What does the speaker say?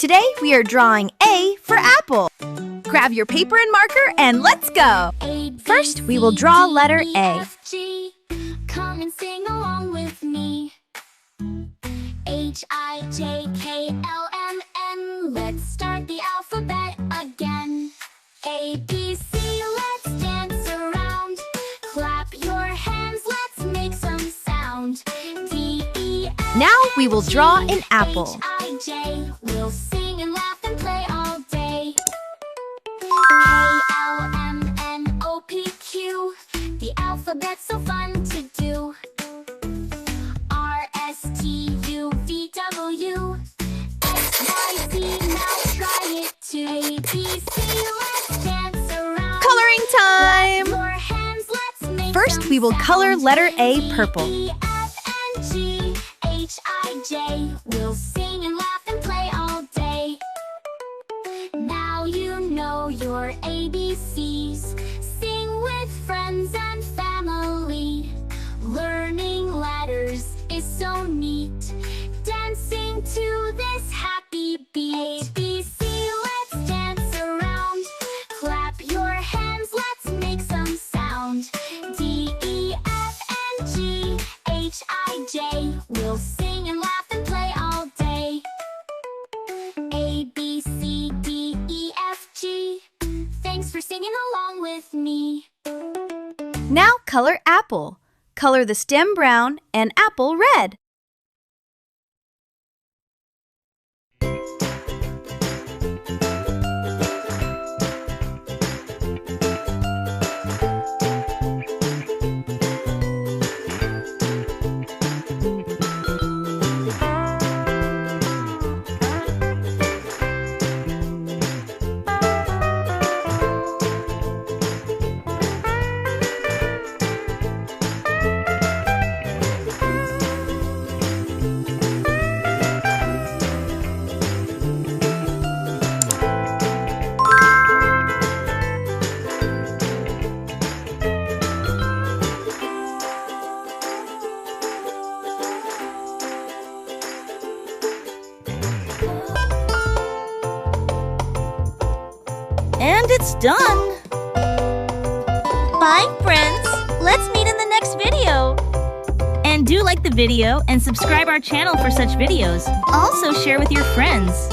Today we are drawing A for apple. Grab your paper and marker and let's go! First, we will draw letter A. Come and sing along with me. H-I-J-K-L-M-N. Let's start the alphabet again. A, B, C, let's dance around. Clap your hands, let's make some sound. D, E, F, Now we will draw an apple. H-I-J. We'll sing and laugh and play all day. K-L-M-N-O-P-Q. The alphabet's so fun to do. R-S-T-U-V-W. X-Y-Z, now try it too. A-B-C, let's dance around. Coloring time! Your hands, let's make First, some we will color sound. letter A purple. E-F-N-G-H-I-J. We'll sing and laugh and play all day. Now you know your ABCs. Sing with friends and family. Learning letters is so neat. Dancing to this happy beat. A-B-C, let's dance around. Clap your hands, let's make some sound. D-E-F-N-G-H-I-J. We'll sing and laugh and play all day. A-B-C-D-E-F-G. Thanks for singing along with me. Now color apple. Color the stem brown and apple red. And it's done! Bye, friends! Let's meet in the next video! And do like the video and subscribe our channel for such videos. Also share with your friends.